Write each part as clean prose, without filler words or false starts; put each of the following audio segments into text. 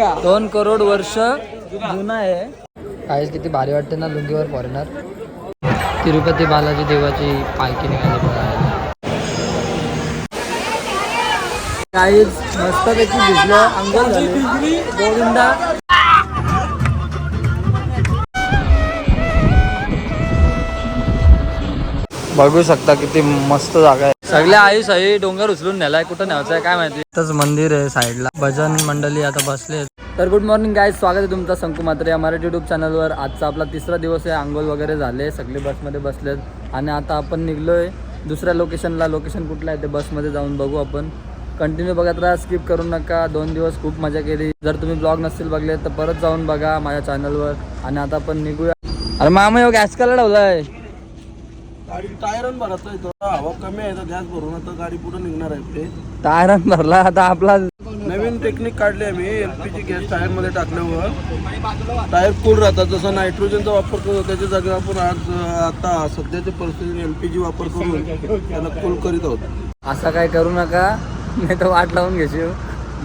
2 करोड वर्ष जुना आहे. काहीच किती भारी वाटते ना लुंगीवर फॉरेनर. तिरुपती बालाजी देवाची पालखी निघाली बघायला. काहीच मस्तपैकी भिजलं, अंघोळ झाली. गोविंदा बघू शकता किती मस्त जागा आहे. सगळ्या आई सही डोंगर उचलून नेलाय. कुठं न्यायचं आहे काय माहिती. इथंच मंदिर आहे साईडला. भजन मंडळी आता बसले. तर गुड मॉर्निंग गाईज, स्वागत आहे तुमचं शंकू म्हात्रे या मराठी यूट्यूब चॅनलवर. आजचा आपला तिसरा दिवस आहे. आंघोळ वगैरे झाले, सगळे बसमध्ये बसलेत आणि आता आपण निघलोय दुसऱ्या लोकेशनला. लोकेशन कुठलं आहे ते बसमध्ये जाऊन बघू आपण. कंटिन्यू बघत राहा, स्किप करू नका. 2 दिवस खूप मजा केली. जर तुम्ही ब्लॉग नसतील बघले तर परत जाऊन बघा माझ्या चॅनलवर. आणि आता आपण निघूया. अरे मामा येऊ गॅस का लावलाय? गाडी टायरन भरतोय, थोडा हवा कमी आहे तर गॅस भरून आता गाडी पुढे निघणार आहे. टायरन भरला आता आपला. नवीन टेक्निक काढली आहे मी. एलपीजी गॅस टायर मध्ये टाकल्यावर टायर फुल राहतात. जसं नायट्रोजनचा वापर करतो त्याच्या जागी आपण आता सध्याच्या परिस्थितीने एलपीजी वापर करून त्याला फुल करीत आहोत. असं काय करू नका, नाही तर वाट लावून घेशील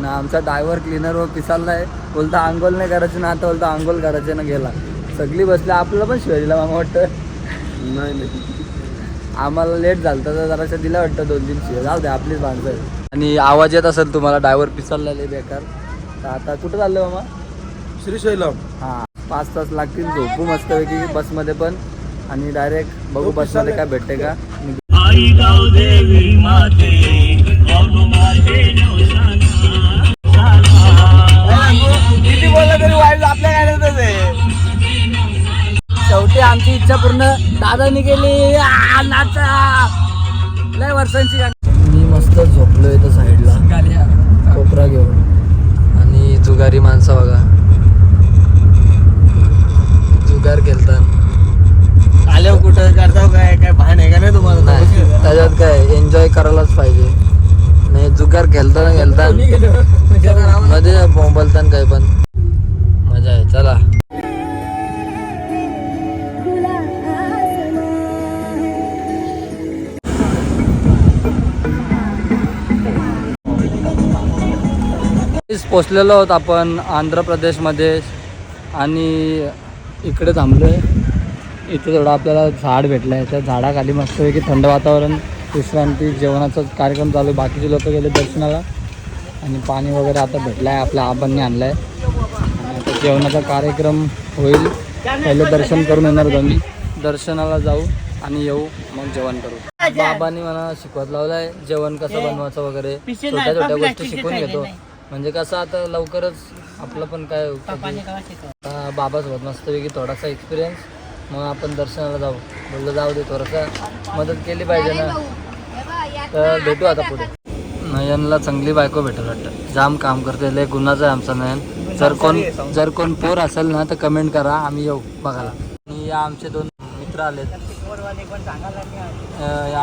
ना. आमचा ड्रायव्हर क्लीनर व पिसाललाय. बोलता आंघोळ नाही करायची ना, आता बोलता आंघोळ करायचे ना. गेला सगळी बसली. आपल्याला पण शिवाय दिला मामा वाटतं. नाही आम्हाला लेट झालं तर जराशा दिला वाटतं 2-3 शिवाय. जाऊ दे, आपलीच माणसं आहे. आणि आवाज येत असेल तुम्हाला, ड्रायव्हर पिसालला बेकार. तर आता कुठं चाललं मामा? श्रीशैलम. हां, 5 तास लागतील झोपू मस्तपैकी बसमध्ये पण. आणि डायरेक्ट बघू बसमध्ये काय भेटते का. किती बोललं तरी वाईफ आपल्या गाड्यातच आहे. शेवटी आमची इच्छा पूर्ण दादानी केली. नाचा लय वर्षांची गाणी. मी मस्त झोपलो इथं साईडला कोपरा घेऊन. आणि जुगारी माणसं बघा, जुगार खेळतात. आल्यावर कुठं करताव काय काय भान आहे का नाही तुम्हाला? नाही, त्याच्यात काय एन्जॉय करायलाच पाहिजे. नाही जुगार खेळताना मध्ये बोंबलताना काही पण मजा आहे. चला पोचलेलो आहोत आपण आंध्र प्रदेशमध्ये. आणि इकडे थांबलो आहे. इथे थोडं आपल्याला झाड भेटलं आहे. त्या झाडाखाली मस्तपैकी थंड वातावरण, विश्रांती, जेवणाचा कार्यक्रम चालू आहे. बाकीचे लोक गेले दर्शनाला. आणि पाणी वगैरे आता भेटलं आहे, आपल्या आबांनी आणलं आहे. आणि आता जेवणाचा कार्यक्रम होईल. पहिले दर्शन करून येणार होतो मी. दर्शनाला जाऊ आणि येऊ, मग जेवण करू. बाबांनी मला शिकवत लावलं आहे जेवण कसं बनवायचं वगैरे. छोट्या छोट्या गोष्टी शिकून घेतो म्हणजे कसं आता लवकरच आपलं पण काय बाबाच होत मस्तपैकी थोडासा एक्सपिरियन्स. मग आपण दर्शनाला जाऊ. बोललं जाऊ दे, थोडंसं मदत केली पाहिजे ना. तर भेटू आता पुढे. नयनला चांगली बायको भेटेल वाटतं. जाम काम करते, लय गुन्हाचं आहे आमचा नयन. जर कोण पोर असेल ना तर कमेंट करा, आम्ही येऊ बघायला. आणि या आमचे 2 मित्र आलेत.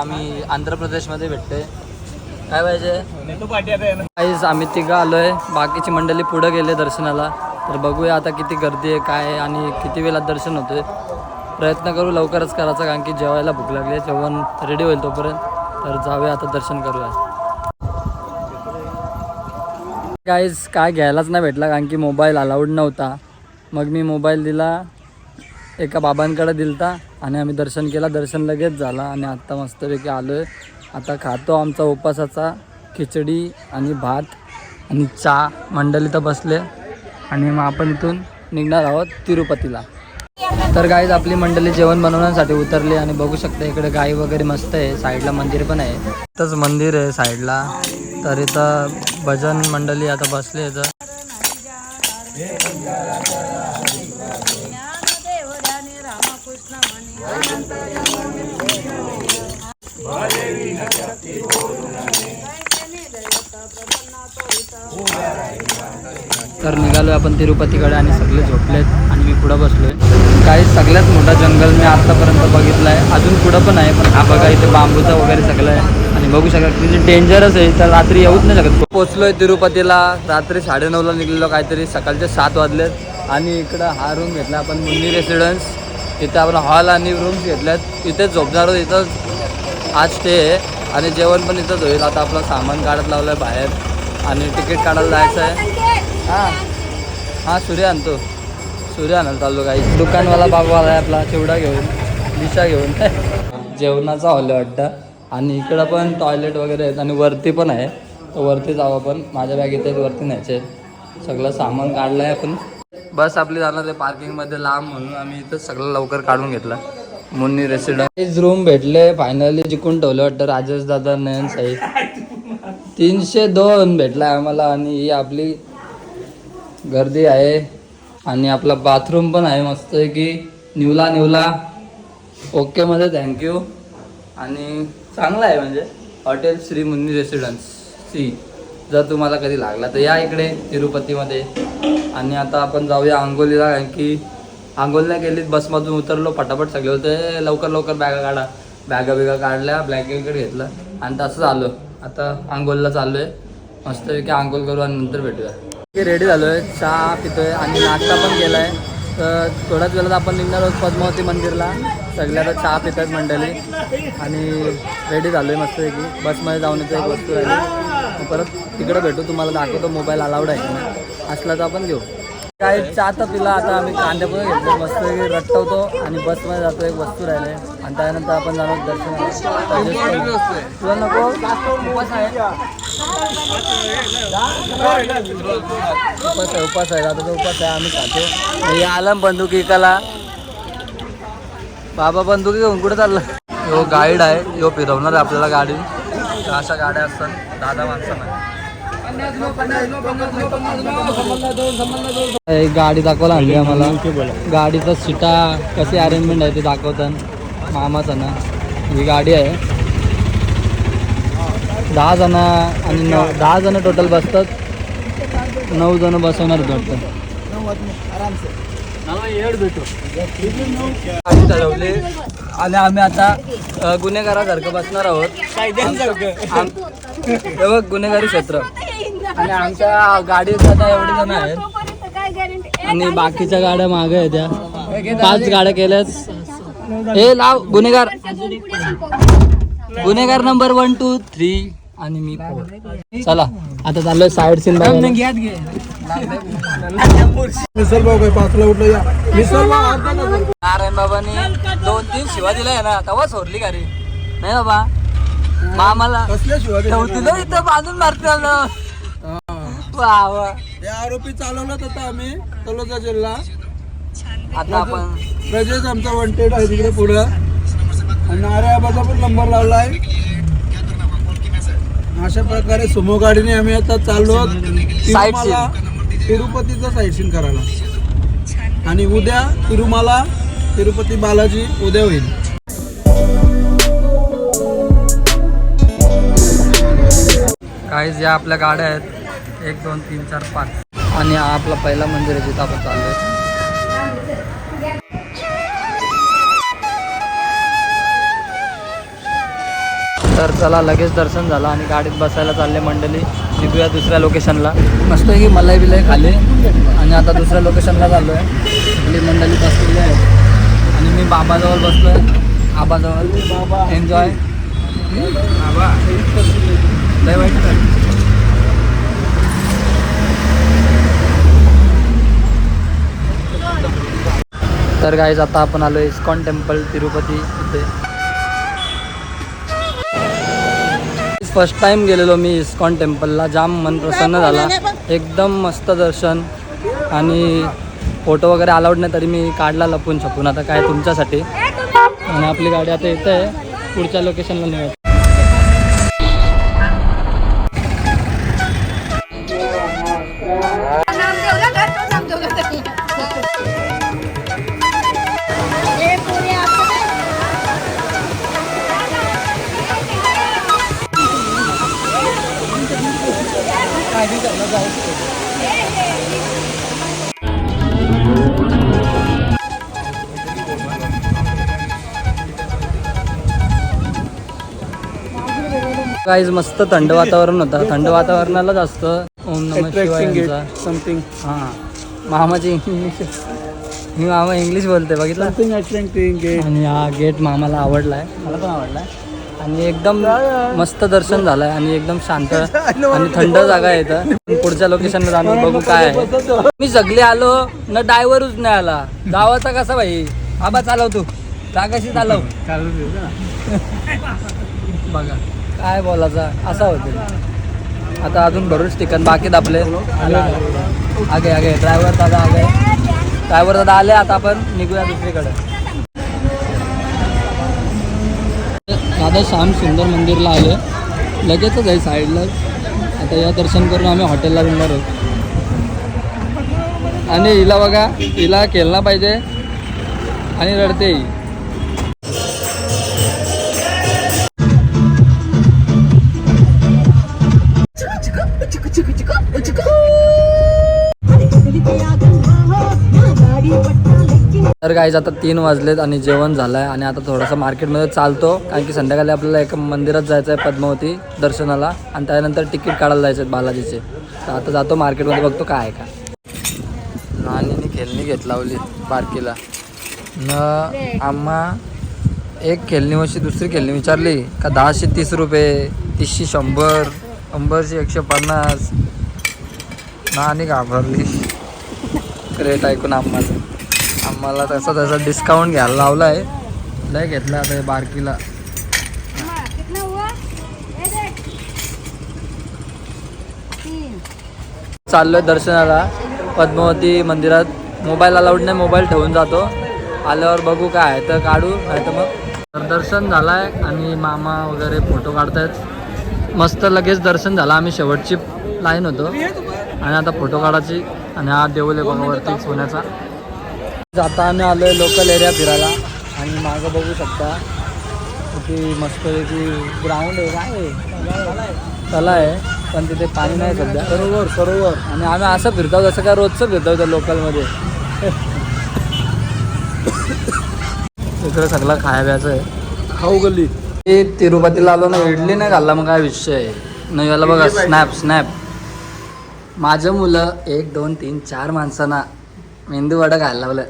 आम्ही आंध्र प्रदेशमध्ये भेटतोय. काय पाहिजे काहीच. आम्ही 3 आलोय, बाकीची मंडळी पुढे गेले दर्शनाला. तर बघूया आता किती गर्दी आहे काय आहे आणि किती वेळात दर्शन होतंय. प्रयत्न करू लवकरच करायचा, कारण की जेवायला भूक लागली. जेवण रेडी होईल तोपर्यंत. तर जाऊया आता, दर्शन करूया. काहीच काय घ्यायलाच नाही भेटला, कारण की मोबाईल अलाउड नव्हता. मग मी मोबाईल दिला, एका बाबांकडे दिलता आणि आम्ही दर्शन केला. दर्शन लगेच झाला आणि आत्ता मस्तपैकी आलो आहे. आता खातो आमचा उपासाचा खिचडी आणि भात आणि चहा. मंडळी तर बसले आणि मग आपण इथून निघणार आहोत तिरुपतीला. तर गाईज आपली मंडळी जेवण बनवण्यासाठी उतरली. आणि बघू शकता इकडे गाई वगैरे मस्त आहे. साईडला मंदिर पण आहे. इथंच मंदिर आहे साईडला. तर इथं भजन मंडळी आता बसले. इथं तर निघालो आपण तिरुपतीकडे आणि सगळे झोपलेत आणि मी पुढं बसलोय. काही सगळ्यात मोठा जंगल मी आत्तापर्यंत बघितला आहे. अजून पुढं पण आहे, पण हा बघा इथे बांबूचा वगैरे सगळं आहे. आणि बघू शकता किती डेंजरस आहे. तर रात्री येऊच नाही शकत. पोचलोय तिरुपतीला. रात्री 9:30ला निघलेलो, काहीतरी सकाळचे 7 वाजलेत. आणि इकडं हा रूम घेतला आपण मुन्नी रेसिडेन्स. इथे आपण हॉल आणि रूम्स घेतल्यात. इथेच झोपणार आहोत. इथं आज स्टे आहे आणि जेवण पण इथंच होईल. आता आपलं सामान काढत लावलं आहे बाहेर आणि तिकीट काढायला जायचं आहे. हां हा सूर्य आणतो, सूर्य आणायला चाललो काही. दुकानवाला बाबूवाला आहे आपला, चिवडा घेऊन, दिशा घेऊन. जेवणाचा हॉल आहे वाटतं. आणि इकडं पण टॉयलेट वगैरे आहेत आणि वरती पण आहे. तर वरती जाऊ आपण. माझ्या बॅगेत आहेत, वरती न्यायचे. सगळं सामान काढलं आहे आपण. बस आपली जाणार आहे पार्किंगमध्ये लांब, म्हणून आम्ही इथं सगळं लवकर काढून घेतलं. मुन्नी रेसिडेंट रूम भेटले फायनली. जिंकून ठेवलं वाटतं राजेश दादा, नयन साई. 302 भेटला आम्हाला. आणि ही आपली गर्दी आहे. आणि आपला बाथरूम पण आहे मस्त आहे की निवला ओके मध्ये. थँक्यू. आणि चांगला आहे म्हणजे hotel Shri Munni residency. जर तुम्हाला कधी लागला तर या इकडे तिरुपतीमध्ये. आणि आता आपण जाऊया आंघोलीला, कारण की आंघोलीला गेलीत बसमधून उतरलो फटाफट सगळे होते लवकर बॅगा बिगा काढल्या, ब्लँकेट घेतलं आणि तसं आलो. आता आंघोलीला चाललो आहे. मस्तपैकी आंघोल करू आणि नंतर भेटूया. रेडी झालो आहे, चहा पितोय आणि नाश्ता पण केला आहे. तर थोड्याच वेळात आपण निघणार आहोत पद्मावती मंदिरला. सगळे आता चहा पितात मंडळी. आणि रेडी झालो आहे मस्तपैकी. बसमध्ये जाऊन येतो, एक वस्तू राहिली. परत तिकडे भेटू, तुम्हाला दाखवतो. मोबाईल अलाउड आहे ना, असला तर आपण घेऊ. काय चहा तर पिला. आता आम्ही कांद्यापुढे घेतलो, मस्तपैकी रट्टवतो आणि बसमध्ये जातो. एक वस्तू राहिले आणि त्यानंतर आपण जाणार दर्शनाला. तुला नको उपास आहे, उपास आहे. आता तो उपास आहे, आम्ही खातो. हे आलम बंदुकी इकाला. बाबा बंदुकी घेऊन कुठे चाललं. यो गाईड आहे, यो फिरवणार आहे आपल्याला गाडी. अशा गाड्या असतात दादा माणसांना. एक गाडी दाखवायला आणली आम्हाला. गाडीचा सीटा कशी अरेंजमेंट आहे ते दाखवतात मामाचं ना. ही गाडी आहे 10 जण आणि 10 जण टोटल बसतात. 9 जण बसवणार वाटतं. गाडी चालवली आणि आम्ही आता गुन्हेगारासारखं बसणार आहोत. हे बघ गुन्हेगारी क्षेत्र. आणि आमच्या गाडीत आता एवढे जण आहेत आणि बाकीच्या गाड्या मागे आहेत. त्या 5 गाड्या केल्याच. हे लाव गुन्हेगार नंबर 1 2 3 आणि मी 4. चला आता चाललोय साईड सीन बघायला. मिसल भाऊ काय 5ला उठलं या. मिसल भाऊ नारायण बाबांनी 2-3 शिवा दिलाय ना, तेव्हा सोडली गाडी नाही बाबा. मामाला कसल्या शिवाय इथं बांधून मारते. वा वा. हे आरोपी चालवलं आता आम्ही तलोजा जिल्हा. आता आपण प्रजेश आमचा वॉन्टेड आहे तिकडे पुढं. आणि नारायणाबाचा पण नंबर लावला आहे. अशा प्रकारे सुमो गाडीने आम्ही आता चाललो तिरुपतीचा साईट सीन करायला. आणि उद्या तिरुपती बालाजी उद्या होईल. काही ज्या आपल्या गाड्या आहेत 1 2 3 4 5. आणि हा आपला पहिला मंदिर आहे जिथं आपण चाललोय. तर चला लगेच दर्शन झालं आणि गाडीत बसायला चालले मंडळी. निघूया दुसऱ्या लोकेशनला. मस्त की मलाई बिलाई खाली आणि आता दुसऱ्या लोकेशनला चाललो आहे. सगळी मंडळी बसलेली आहे आणि मी बाबाजवळ बसलो आहे. आबाजवळ एन्जॉय. आबा लय वाईट. तर गाईज आता आपण आलो इस्कॉन टेम्पल तिरुपती इथे. फर्स्ट टाइम गेलेलो मी इस्कॉन टेम्पलला. जाम मन प्रसन्न झाला. एकदम मस्त दर्शन. आणि फोटो वगैरे अलाउड नाही तरी मी काढला लपून छपून. आता काय तुमच्यासाठी. आणि आपली गाडी आता येते आहे पुढच्या लोकेशनला निघत. गाईज मस्त थंड वातावरण होतं. थंड वातावरणाला जास्त ओम नमः शिवाय समथिंग. हां मामाची इंग्लिश. मी मामा इंग्लिश बोलते बघितलं. समथिंग आणि हा गेट मामाला आवडला आहे, मला पण आवडला आहे. आणि एकदम मस्त दर्शन झालंय आणि एकदम शांत आणि थंड जागा आहे इथं. पुढच्या लोकेशनला जाणून बघू काय आहे. मी सगळे आलो न ड्रायव्हरच नाही आला. गावाचा कसा भाई आबा चालव तू जागाशी चालव बघा काय बोलायचं असा होते. आता अजून भरूच ठिकाण बाकी दाबले. आगे आगे ड्रायव्हर दादा आले. आता आपण निघूया दुसरीकडे. दादा श्याम सुंदर मंदिरला आले. लगेचच आहे साईडला. आता या दर्शन करून आम्ही हॉटेलला जाणार आहोत. आणि हिला बघा हिला खेळला पाहिजे आणि रडते. तर गाईज आता 3 वाजलेत आणि जेवण झालंय आणि आता थोडंसं मार्केटमध्ये चालतो कारण की संध्याकाळी आपल्याला एका मंदिरात जायचं आहे पद्मावती दर्शनाला आणि त्यानंतर तिकीट काढायला जायचं आहे बालाजीचे. तर आता जातो मार्केटमध्ये बघतो काय आहे का. नानीने खेळणी लावली बारकीला न आम्हा एक खेळणी वशी दुसरी खेळणी विचारली का 1030 रुपये 30 100 100 150. नानी घाबरली रेट ऐकून आम्हाला तसा डिस्काउंट घ्यायला लावला आहे. लय घेतला आता बारकीला. चाललोय दर्शनाला पद्मावती मंदिरात. मोबाईल अलाउड नाही, मोबाईल ठेवून जातो. आल्यावर बघू काय आहे तर काढू नाही तर मग. दर्शन झालाय आणि मामा वगैरे फोटो काढतायत. मस्त लगेच दर्शन झालं. आम्ही शेवटची लाईन होतो आणि आता फोटो काढायची. आणि हा देऊळ बघा वरती सोन्याचा. आता आम्ही आलोय लोकल एरिया फिरायला आणि मागं बघू शकता की मस्तपैकी ग्राउंड आहे. काय आहे तला आहे पण तिथे पाणी नाही सध्या. सरोवर आणि आम्ही असं फिरतो जसं काय रोजचं फिरतो त्या लोकलमध्ये. इकडे सगळं खायचं आहे. खाऊ गल्ली ते तिरुपतीला आलो ना इडली नाही खाल्ला मग काय विषय आहे. नाही याला बघा स्नॅप माझं मुलं 1 2 3 4 माणसांना मेंदू वडा खायला लावलं.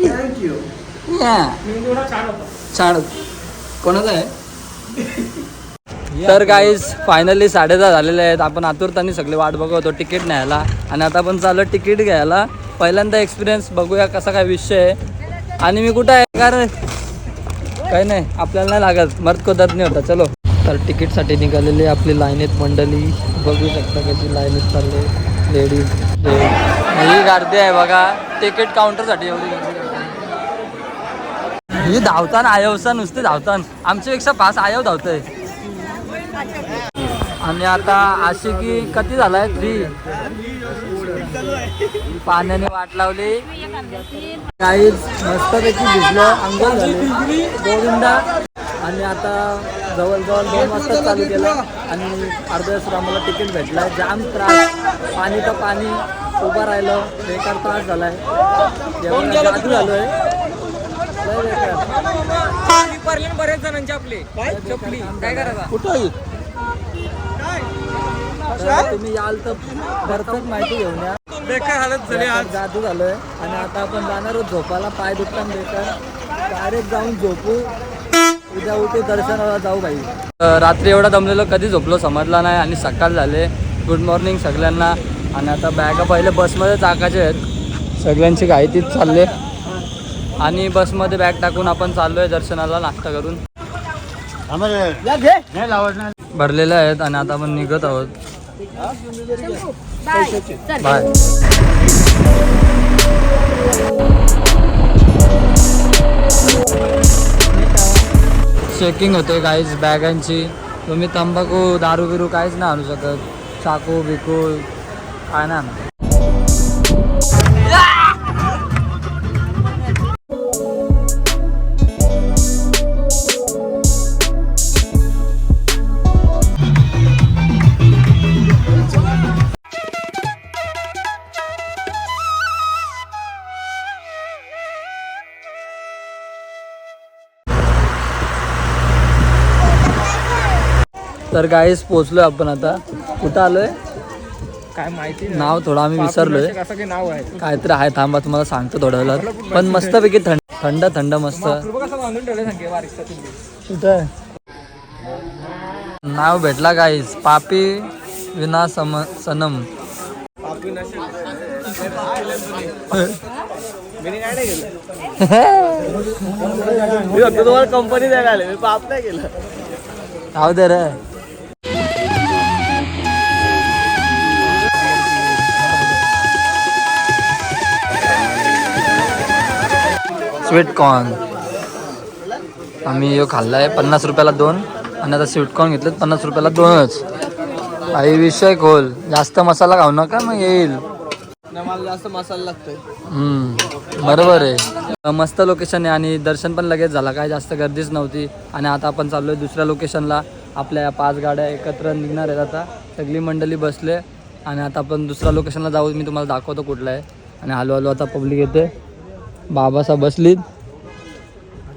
थँक्यू. छान कोणाचं आहे. तर गाईज फायनली 10:30 झालेले आहेत. आपण आतुरताने सगळे वाट बघतो तिकीट न्यायला आणि आता आपण चाललो तिकीट घ्यायला. पहिल्यांदा एक्सपिरियन्स बघूया कसा काय विषय आहे. आणि मी कुठं आहे कारण काही नाही आपल्याला नाही लागत मर्द को दर्द नाही होता. चलो तर तिकीटसाठी निघालेली आपली लाईनीत मंडळी बघू शकता कशी लाईनीत चालले. लेडीज ही गर्दी आहे बघा तिकीट काउंटरसाठी. एवढी गर्दी ही धावताना आयवसा नुसते धावताना आमच्यापेक्षा फास्ट आयव धावतंय. आणि आता आशिकी किती झालाय 3 पाण्याने वाट लावली. काहीच मस्तपैकी भिजलं अंघोळ झाली गोविंदा. आणि आता जवळजवळ 2 वाजता चालू केलं आणि अर्ध्या तास आम्हाला तिकीट भेटलं. जाम त्रास पाणी तर पाणी उभं राहिलं बेकार त्रास झालाय. जादू झालोय बरेच जणांचे आपले चपली काय करायचा कुठं तुम्ही याल तर परफेक्ट माहिती घेऊन या. बेकार हालत झाली आज. जादू झालोय आणि आता आपण जाणार आहोत झोपायला. पाय दुखता बेकार डायरेक्ट जाऊन झोपू. उद्या उठू दर्शनाला जाऊ भाई. रात्री एवढा दमलेलो कधी झोपलो समजला नाही आणि सकाळ झाले. गुड मॉर्निंग सगळ्यांना. आणि आता बॅगा पहिले बसमध्ये टाकायचे आहेत. सगळ्यांची घाई तीच चालले आणि बसमध्ये बॅग टाकून आपण चाललोय दर्शनाला नाश्ता करून. भरलेले आहेत आणि आता आपण निघत आहोत. बाय. चेकिंग होते गाईज बॅगांची. तुम्ही तंबाखू दारू बिरू काहीच नाही आणू शकत. चाकू बिकू काय ना. तर गाईस पोचलोय आपण आता. कुठं आलोय काय माहिती नाव थोडं आम्ही विसरलोय. असं काही नाव आहे. काहीतरी आहे थांबा तुम्हाला सांगतो थोड्या वेळात. पण मस्तपैकी थंड थंड मस्त. कसं बांधून ठेवले सांगे वारिसचा तुम्ही. कुठं नाव भेटला गाईस पापी विना सनम. तुम्हाला कंपनी द्यायला आले मी पाप नाही केलं. जाऊ दे रे. स्वीट कॉर्न आम्ही यो खाल्लाय 50 रुपयाला 2 आणि आता स्वीट कॉर्न घेतलेत 50 रुपयाला 2च. काही विषय खोल जास्त मसाला खाऊ नका मग येईल. मला जास्त मसाला लागतोय. बरोबर आहे. मस्त लोकेशन आहे आणि दर्शन पण लगेच झाला. काय जास्त गर्दीच नव्हती. आणि आता आपण चाललोय दुसऱ्या लोकेशनला. आपल्या 5 गाड्या एकत्र निघणार आहेत आता. सगळी मंडळी बसले आणि आता आपण दुसऱ्या लोकेशनला जाऊ. मी तुम्हाला दाखवतो कुठला आहे. आणि हळूहळू आता पब्लिक येते. बाबासा बसलीत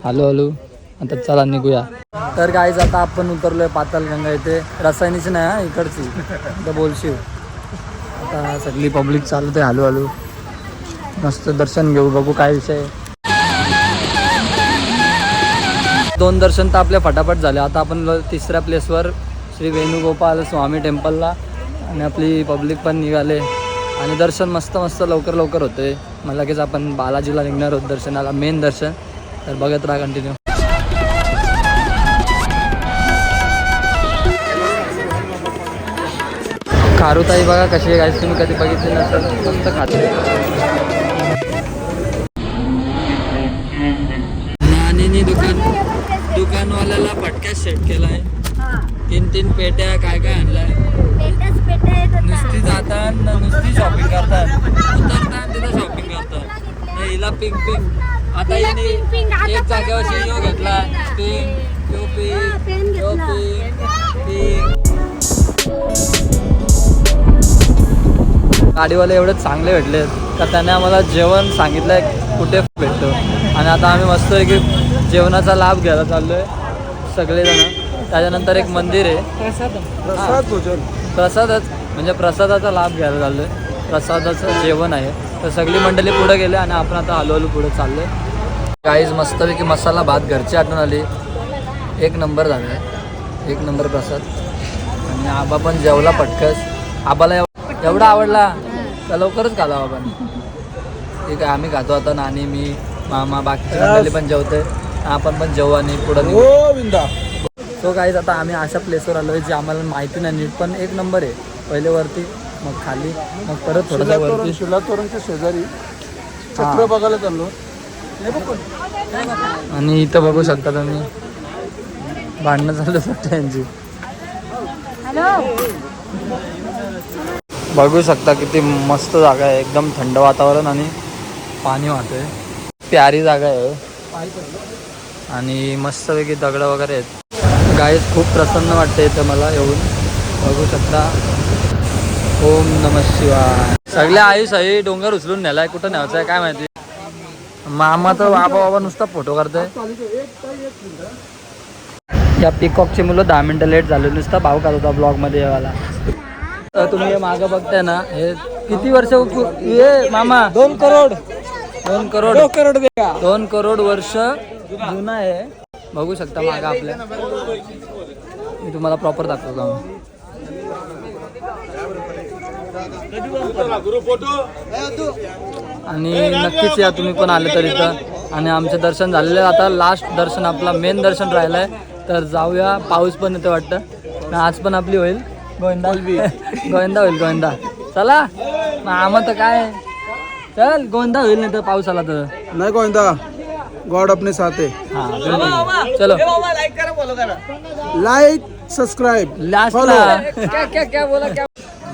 हळूहळू. आता चला निघूया. तर गाईज आता आपण उतरलोय पातालगंगा इथे. रसायनीची नाही हा इकडची तर बोलशील. आता सगळी पब्लिक चालते हळूहळू. मस्त दर्शन घेऊ बघू काय विषय. 2 दर्शन तर आपल्या फटाफट झाले. आता आपण तिसऱ्या प्लेसवर श्री वेणुगोपाल स्वामी टेम्पलला. आणि आपली पब्लिक पण निघाले आणि दर्शन मस्त मस्त लवकर लवकर होते. मग लगेच आपण बालाजीला निघणार आहोत दर्शनाला. मेन दर्शन. तर बघत राहा कंटिन्यू. खारुताई बघा कशी आहे गाईस. तुम्ही कधी बघितली नसेल. मस्त खाते. नानीने दुकानवाल्याला फटक्यात सेट केलाय. 3 पेट्या काय काय आणलाय. नुसती जातात नुसती शॉपिंग करतात. उतरतात तिथं शॉपिंग करतात. हिला पिंक पिंक. आता हिने एक जागेवरची यो घेतला. पिंक यो पिंक यो पिंक पिंक. गाडीवाले एवढे चांगले भेटले का त्याने आम्हाला जेवण सांगितलंय कुठे भेटतो. आणि आता आम्ही मस्त आहे की जेवणाचा लाभ घ्यायला चाललोय सगळेजण. त्याच्यानंतर एक मंदिर आहे. प्रसाद भोजन. प्रसादच म्हणजे प्रसादाचा लाभ घ्यायला चाललोय. प्रसादाचं जेवण आहे. तर सगळी मंडळी पुढे गेले आणि आपण आता हळूहळू पुढे चाललोय. गाईज मस्तपैकी मसाला भात घरची आठवण आली. 1 नंबर झाला आहे. 1 नंबर प्रसाद. आणि आबा पण जेवला पटकस. आबाला एवढा आवडला तर लवकरच खाला आपण. ठीक आहे आम्ही खातो आता. नानी मी मामा बाकीची मंडळी पण जेवते. आपण पण जेवू आणि पुढं निघू. सो गाईज आता आम्ही अशा प्लेसवर आलो आहे जी आम्हाला माहिती नाही नीट. पण 1 नंबर आहे. पहिले वरती मग खाली मग परत थोडंसं वरती. शिलातोरणच्या शेजारी चक्र बघायला चाललो. आणि इथं बघू शकता तुम्ही भांडणं चालू यांची. बघू शकता किती मस्त जागा आहे. एकदम थंड वातावरण आणि पाणी वाहतंय. प्यारी जागा आहे. आणि मस्तपैकी दगडं वगैरे आहेत. गाईस खूप प्रसन्न वाटते इथं मला येऊन. बघू शकता. ओम नमः शिवाय. सगळ्या आई सही डोंगर उचलून नेलाय. कुठं न्यायचं आहे काय माहिती. मामा तर बाबा नुसता फोटो काढतोय. या पिकॉकची मुलं 10 मिनिटं लेट झाले. नुसता भाव काढत होता ब्लॉगमध्ये यावाला. तर तुम्ही हे मागं बघताय ना हे किती वर्ष हे मामा 2 करोड 2 करोड वर्ष जुना आहे. बघू शकता मागं आपल्या. मी तुम्हाला प्रॉपर दाखवतो. आणि नक्कीच या तुम्ही पण आले तर इथं. आणि आमचं दर्शन झालेलं आहे. आता लास्ट दर्शन आपला मेन दर्शन राहिलं आहे. तर जाऊया. पाऊस पण येतो वाटतं. आज पण आपली होईल गोविंदा. गोविंदा होईल गोविंदा. चला मग आम्हाला तर काय. चल गोविंदा होईल नाही तर पाऊस आला तर नाही. गोविंदा गॉड अपने साथ है. हाँ चलो लाइक सबस्क्राइब लास्टला. क्या बोला क्या.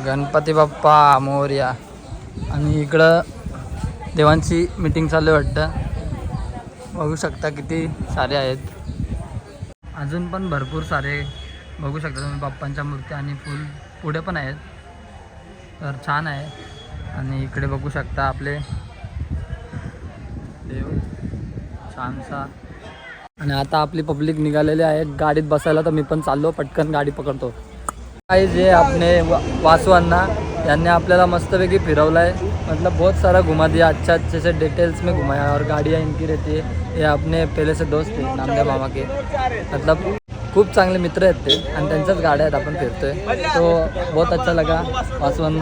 गणपती बाप्पा मोरया. आणि इकडं देवांची मीटिंग चालू आहे वाटतं. बघू शकता किती सारे आहेत. अजून पण भरपूर सारे बघू शकता तुम्ही बाप्पांच्या मूर्त्या आणि फुल पुढे पण आहेत. तर छान आहे. आणि इकडे बघू शकता आपले देव छानसा. आणि आता आपली पब्लिक निघालेली आहे गाडीत बसायला. तर मी पण चाललो पटकन गाडी पकडतो. काही जे आपले वासवांना यांनी आपल्याला मस्तपैकी फिरवला है, मतलब बहुत सारा घुमा दिया, अच्छा अच्छे से डिटेल्स में घुमाया। और गाड़ियाँ इनकी रहती है, ये अपने पहले से दोस्त थे नामदेव मामा के, मतलब खूप चांगले मित्र आहेत ते आणि त्यांच्याच गाड्या आहेत, आपण फिरतोय तो बहुत अच्छा लगा। पासवान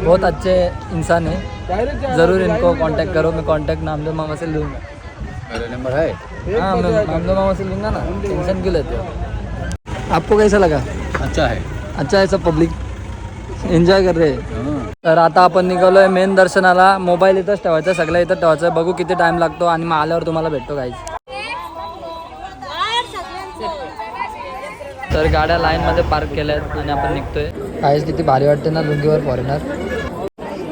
बहुत अच्छे इंसान है, ज़रूर इनको कांटेक्ट करो। मैं कांटेक्ट नामदेव मामा से लूँगा, मेरा नंबर है। हाँ मैं नामदेव मामा से लूँगा ना, टेंशन क्यों लेते हो। आपको कैसा लगा? अच्छा है। अच्छा है, सब पब्लिक एन्जॉय कर रहे हैं। तर आता आपण निघालो आहे मेन दर्शनाला। मोबाईल इथंच ठेवायचा, सगळं इथं ठेवायचं, बघू किती टाईम लागतो आणि मग आल्यावर तुम्हाला भेटतो गाईज। तर गाड्या लाईनमध्ये पार्क केल्या आहेत आणि आपण निघतोय। गाईज किती भारी वाटते ना लुंगीवर फॉरेनर।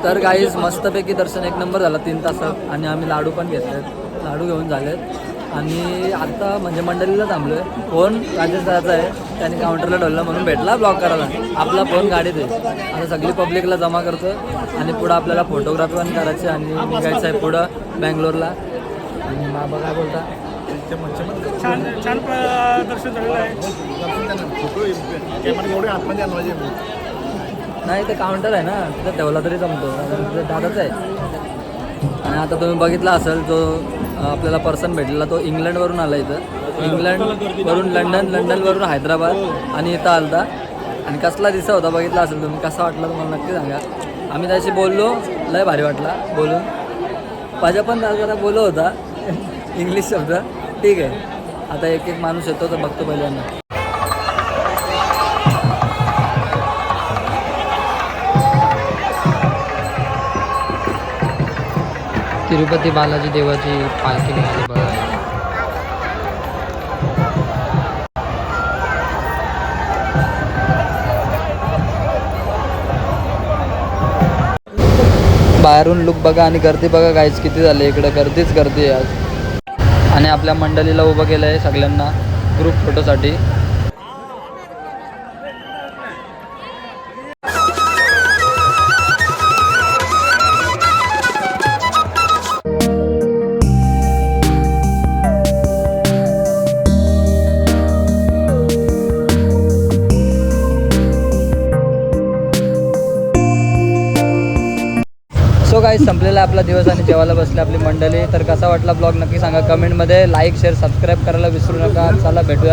तर गाईज मस्तपैकी दर्शन एक नंबर झाला 3 तासात आणि आम्ही लाडू पण घेतलेत, लाडू घेऊन झालेत आणि आता म्हणजे मंडळीला थांबलोय। फोन राजेश दादाचा आहे, त्याने काउंटरला ठेवला म्हणून भेटला ब्लॉक करायला, आपला फोन गाडीत आहे। आता सगळी पब्लिकला जमा करतो आणि पुढं आपल्याला फोटोग्राफी पण करायची आणि निघायचं आहे पुढं बँगलोरला। आणि बाबा काय बोलता? छान छान दर्शन झालेलं आहे। नाही ते काउंटर आहे ना, तिथं ठेवला तरी जमतो, तिथं दादाच आहे। आणि आता तुम्ही बघितला असेल जो आपल्याला पर्सन भेटलेला तो इंग्लंडवरून आला इथं, इंग्लंडवरून लंडन, लंडनवरून हैदराबाद आणि इथं आलता। आणि कसला दिसा होता बघितला असेल तुम्ही, कसा वाटला तुम्हाला नक्की सांगा। आम्ही त्याशी बोललो, लय भारी वाटला बोलून। माझ्या पण दादा बोललो होता इंग्लिश शब्द, ठीक आहे। आता एक एक माणूस येतो तर बघतो पहिल्यांदा। तिरुपती बालाजी देवाची पालखी निघाली बघा। बाहेरून लुक बघा आणि गर्दी बघा गाईज किती झाली इकडं, गर्दीच गर्दी आहे आज। आणि आपल्या मंडळीला उभं केलं आहे सगळ्यांना ग्रुप फोटोसाठी। सो गाईज संपलेला आपला दिवस आणि जेवायला बसले आपली मंडळी। तर कसा वाटला ब्लॉग नक्की सांगा कमेंटमध्ये, लाईक शेअर सबस्क्राईब करायला विसरू नका। चला भेटूया।